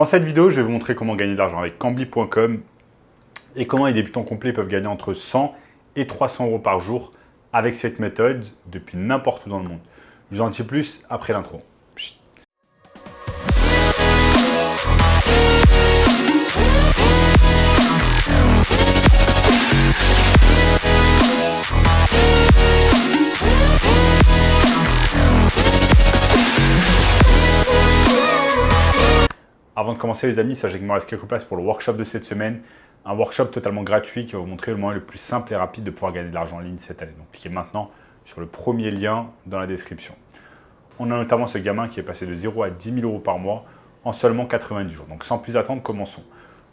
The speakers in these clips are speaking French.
Dans cette vidéo, je vais vous montrer comment gagner de l'argent avec Cambly.com et comment les débutants complets peuvent gagner entre 100 et 300 euros par jour avec cette méthode depuis n'importe où dans le monde. Je vous en dis plus après l'intro. Avant de commencer les amis, sachez qu'il me reste quelques places pour le workshop de cette semaine. Un workshop totalement gratuit qui va vous montrer le moyen le plus simple et rapide de pouvoir gagner de l'argent en ligne cette année. Donc cliquez maintenant sur le premier lien dans la description. On a notamment ce gamin qui est passé de 0 à 10 000 euros par mois en seulement 90 jours. Donc sans plus attendre, commençons.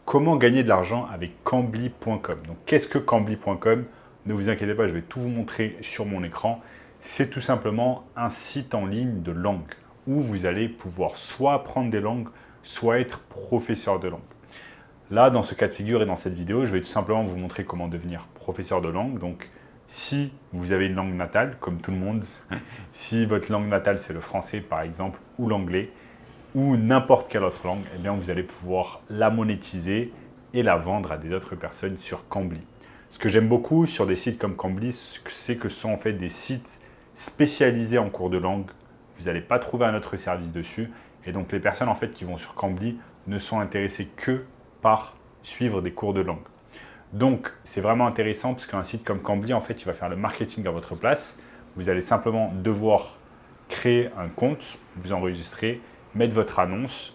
Comment gagner de l'argent avec Cambly.com? Donc qu'est-ce que Cambly.com? Ne vous inquiétez pas, je vais tout vous montrer sur mon écran. C'est tout simplement un site en ligne de langue où vous allez pouvoir soit apprendre des langues, soit être professeur de langue. Là, dans ce cas de figure et dans cette vidéo, je vais tout simplement vous montrer comment devenir professeur de langue. Donc, si vous avez une langue natale, comme tout le monde, si votre langue natale c'est le français par exemple, ou l'anglais, ou n'importe quelle autre langue, eh bien vous allez pouvoir la monétiser et la vendre à des autres personnes sur Cambly. Ce que j'aime beaucoup sur des sites comme Cambly, c'est que ce sont en fait des sites spécialisés en cours de langue. Vous n'allez pas trouver un autre service dessus. Et donc, les personnes en fait, qui vont sur Cambly ne sont intéressées que par suivre des cours de langue. Donc, c'est vraiment intéressant parce qu'un site comme Cambly, en fait, il va faire le marketing à votre place. Vous allez simplement devoir créer un compte, vous enregistrer, mettre votre annonce,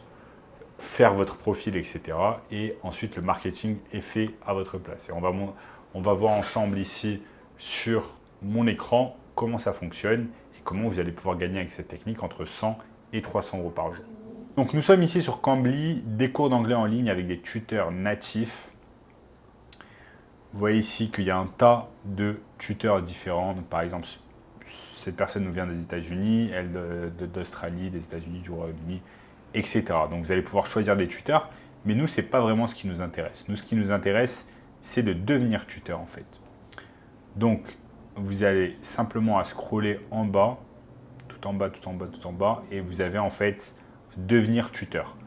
faire votre profil, etc. Et ensuite, le marketing est fait à votre place. Et on va voir ensemble ici sur mon écran comment ça fonctionne et comment vous allez pouvoir gagner avec cette technique entre 100 et 300 euros par jour. Donc nous sommes ici sur Cambly, des cours d'anglais en ligne avec des tuteurs natifs. Vous voyez ici qu'il y a un tas de tuteurs différents. Donc, par exemple, cette personne nous vient des États-Unis, elle d'Australie, des États-Unis, du Royaume-Uni, etc. Donc vous allez pouvoir choisir des tuteurs, mais nous, ce n'est pas vraiment ce qui nous intéresse. Nous, ce qui nous intéresse, c'est de devenir tuteur en fait. Donc vous allez simplement à scroller en bas, tout en bas, tout en bas, tout en bas, et vous avez en fait devenir tuteur.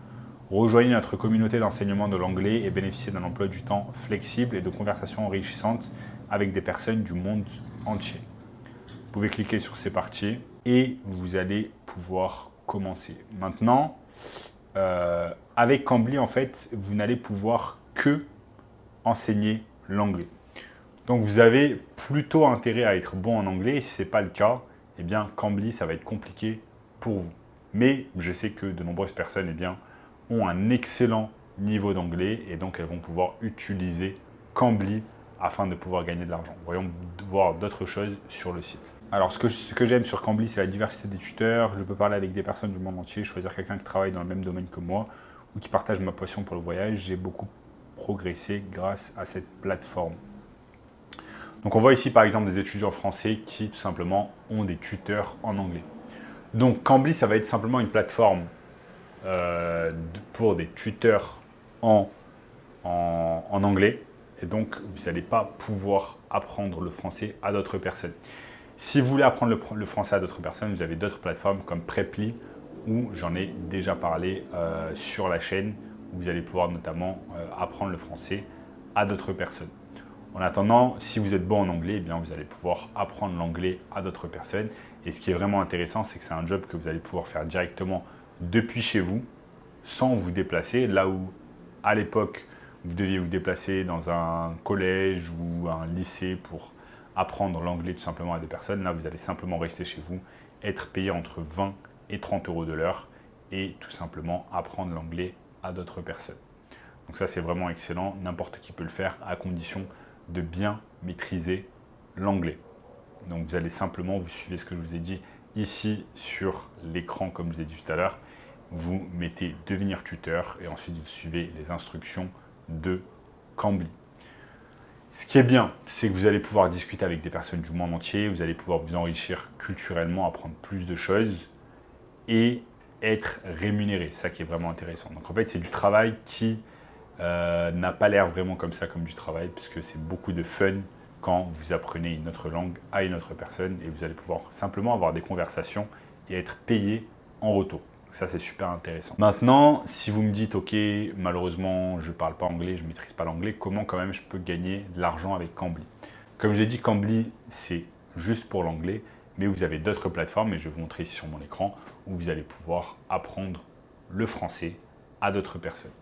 Rejoignez notre communauté d'enseignement de l'anglais et bénéficiez d'un emploi du temps flexible et de conversations enrichissantes avec des personnes du monde entier. Vous pouvez cliquer sur c'est parti et vous allez pouvoir commencer. Maintenant, avec Cambly, en fait, vous n'allez pouvoir que enseigner l'anglais. Donc vous avez plutôt intérêt à être bon en anglais. Si ce n'est pas le cas, eh bien, Cambly, ça va être compliqué pour vous. Mais je sais que de nombreuses personnes ont un excellent niveau d'anglais et donc elles vont pouvoir utiliser Cambly afin de pouvoir gagner de l'argent. Voyons voir d'autres choses sur le site. Alors, ce que j'aime sur Cambly, c'est la diversité des tuteurs. Je peux parler avec des personnes du monde entier, choisir quelqu'un qui travaille dans le même domaine que moi ou qui partage ma passion pour le voyage. J'ai beaucoup progressé grâce à cette plateforme. Donc on voit ici par exemple des étudiants français qui tout simplement ont des tuteurs en anglais. Donc Cambly, ça va être simplement une plateforme pour des tuteurs en anglais. Et donc vous n'allez pas pouvoir apprendre le français à d'autres personnes. Si vous voulez apprendre le français à d'autres personnes, vous avez d'autres plateformes comme Preply où j'en ai déjà parlé sur la chaîne. Où vous allez pouvoir notamment apprendre le français à d'autres personnes. En attendant, si vous êtes bon en anglais, eh bien, vous allez pouvoir apprendre l'anglais à d'autres personnes. Et ce qui est vraiment intéressant, c'est que c'est un job que vous allez pouvoir faire directement depuis chez vous, sans vous déplacer. Là où, à l'époque, vous deviez vous déplacer dans un collège ou un lycée pour apprendre l'anglais tout simplement à des personnes. Là, vous allez simplement rester chez vous, être payé entre 20 et 30 euros de l'heure et tout simplement apprendre l'anglais à d'autres personnes. Donc ça, c'est vraiment excellent. N'importe qui peut le faire à condition de bien maîtriser l'anglais. Donc vous allez simplement, vous suivez ce que je vous ai dit ici sur l'écran comme je vous ai dit tout à l'heure, vous mettez devenir tuteur et ensuite vous suivez les instructions de Cambly. Ce qui est bien, c'est que vous allez pouvoir discuter avec des personnes du monde entier, vous allez pouvoir vous enrichir culturellement, apprendre plus de choses et être rémunéré, c'est ça qui est vraiment intéressant. Donc en fait, c'est du travail qui n'a pas l'air vraiment comme ça, comme du travail, puisque c'est beaucoup de fun quand vous apprenez une autre langue à une autre personne et vous allez pouvoir simplement avoir des conversations et être payé en retour. Ça, c'est super intéressant. Maintenant, si vous me dites, ok, malheureusement, je ne parle pas anglais, je ne maîtrise pas l'anglais, comment quand même je peux gagner de l'argent avec Cambly? Comme je l'ai dit, Cambly, c'est juste pour l'anglais, mais vous avez d'autres plateformes, et je vais vous montrer ici sur mon écran, où vous allez pouvoir apprendre le français à d'autres personnes.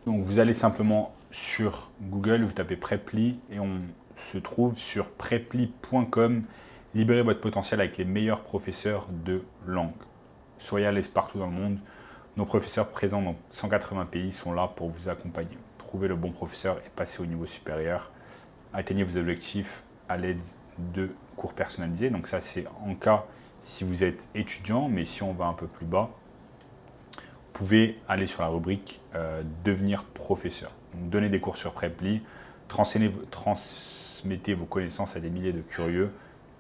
Donc, vous allez simplement sur Google, vous tapez Preply, et on se trouve sur preply.com. Libérez votre potentiel avec les meilleurs professeurs de langue. Soyez à l'aise partout dans le monde. Nos professeurs présents dans 180 pays sont là pour vous accompagner. Trouvez le bon professeur et passez au niveau supérieur. Atteignez vos objectifs à l'aide de cours personnalisés. Donc ça, c'est en cas si vous êtes étudiant, mais si on va un peu plus bas, vous pouvez aller sur la rubrique devenir professeur. Donc, donnez des cours sur Preply, transmettez vos connaissances à des milliers de curieux.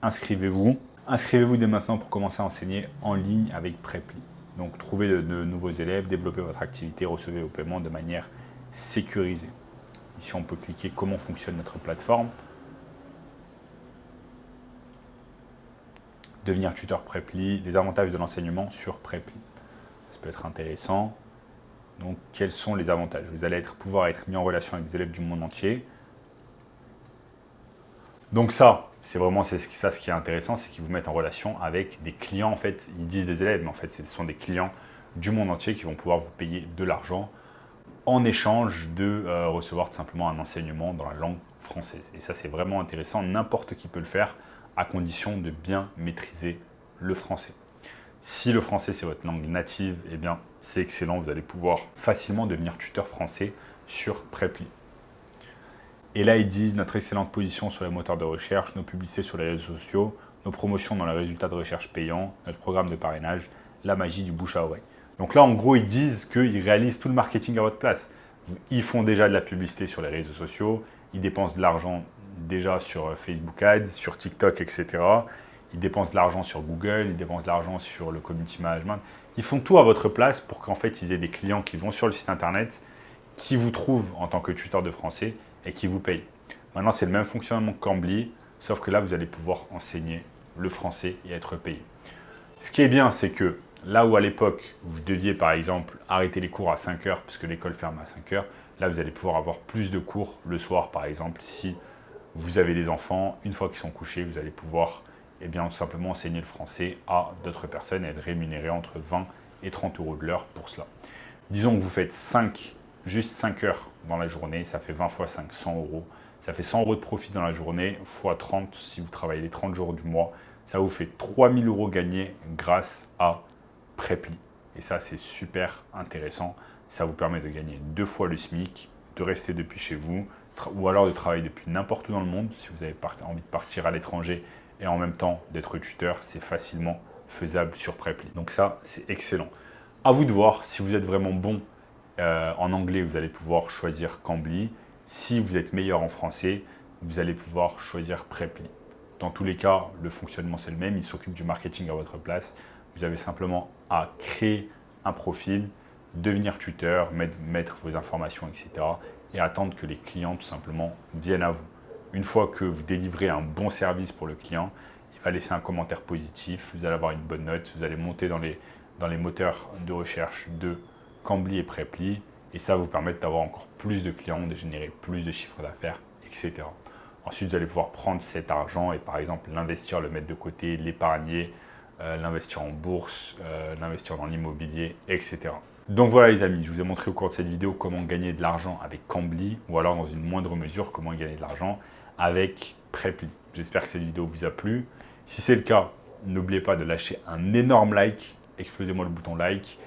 Inscrivez-vous. Inscrivez-vous dès maintenant pour commencer à enseigner en ligne avec Preply. Donc, trouvez de nouveaux élèves, développez votre activité, recevez vos paiements de manière sécurisée. Ici, on peut cliquer comment fonctionne notre plateforme. Devenir tuteur Preply, les avantages de l'enseignement sur Preply. Ça peut être intéressant. Donc, quels sont les avantages? Vous allez pouvoir être mis en relation avec des élèves du monde entier. Donc ça, c'est vraiment ce qui est intéressant, c'est qu'ils vous mettent en relation avec des clients. En fait, ils disent des élèves, mais en fait, ce sont des clients du monde entier qui vont pouvoir vous payer de l'argent en échange de recevoir tout simplement un enseignement dans la langue française. Et ça, c'est vraiment intéressant. N'importe qui peut le faire à condition de bien maîtriser le français. Si le français, c'est votre langue native, eh bien, c'est excellent. Vous allez pouvoir facilement devenir tuteur français sur Preply. Et là, ils disent notre excellente position sur les moteurs de recherche, nos publicités sur les réseaux sociaux, nos promotions dans les résultats de recherche payants, notre programme de parrainage, la magie du bouche à oreille. Donc là, en gros, ils disent qu'ils réalisent tout le marketing à votre place. Ils font déjà de la publicité sur les réseaux sociaux, ils dépensent de l'argent déjà sur Facebook Ads, sur TikTok, etc. Ils dépensent de l'argent sur Google, ils dépensent de l'argent sur le community management. Ils font tout à votre place pour qu'en fait, ils aient des clients qui vont sur le site internet, qui vous trouvent en tant que tuteur de français et qui vous payent. Maintenant, c'est le même fonctionnement que Cambly, sauf que là, vous allez pouvoir enseigner le français et être payé. Ce qui est bien, c'est que là où à l'époque, vous deviez par exemple arrêter les cours à 5 heures, puisque l'école ferme à 5 heures, là, vous allez pouvoir avoir plus de cours le soir, par exemple. Si vous avez des enfants, une fois qu'ils sont couchés, vous allez pouvoir tout simplement enseigner le français à d'autres personnes et être rémunéré entre 20 et 30 euros de l'heure pour cela. Disons que vous faites juste 5 heures dans la journée, ça fait 20 fois 5, 100 euros. Ça fait 100 euros de profit dans la journée, fois 30 si vous travaillez les 30 jours du mois. Ça vous fait 3000 euros gagnés grâce à Preply. Et ça, c'est super intéressant. Ça vous permet de gagner 2 fois le SMIC, de rester depuis chez vous, ou alors de travailler depuis n'importe où dans le monde. Si vous avez envie de partir à l'étranger et en même temps d'être tuteur, c'est facilement faisable sur Preply. Donc ça, c'est excellent. À vous de voir si vous êtes vraiment bon en anglais, vous allez pouvoir choisir Cambly. Si vous êtes meilleur en français, vous allez pouvoir choisir Preply. Dans tous les cas, le fonctionnement, c'est le même. Il s'occupe du marketing à votre place. Vous avez simplement à créer un profil, devenir tuteur, mettre vos informations, etc. et attendre que les clients, tout simplement, viennent à vous. Une fois que vous délivrez un bon service pour le client, il va laisser un commentaire positif, vous allez avoir une bonne note, vous allez monter dans les moteurs de recherche de Cambly et Preply, et ça va vous permettre d'avoir encore plus de clients, de générer plus de chiffres d'affaires, etc. Ensuite, vous allez pouvoir prendre cet argent et par exemple l'investir, le mettre de côté, l'épargner, l'investir en bourse, l'investir dans l'immobilier, etc. Donc voilà les amis, je vous ai montré au cours de cette vidéo comment gagner de l'argent avec Cambly ou alors dans une moindre mesure comment gagner de l'argent avec Preply. J'espère que cette vidéo vous a plu. Si c'est le cas, n'oubliez pas de lâcher un énorme like, explosez-moi le bouton like.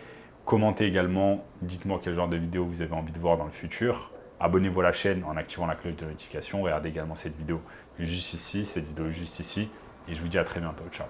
Commentez également, dites-moi quel genre de vidéo vous avez envie de voir dans le futur. Abonnez-vous à la chaîne en activant la cloche de notification. Regardez également cette vidéo juste ici, cette vidéo juste ici. Et je vous dis à très bientôt. Ciao.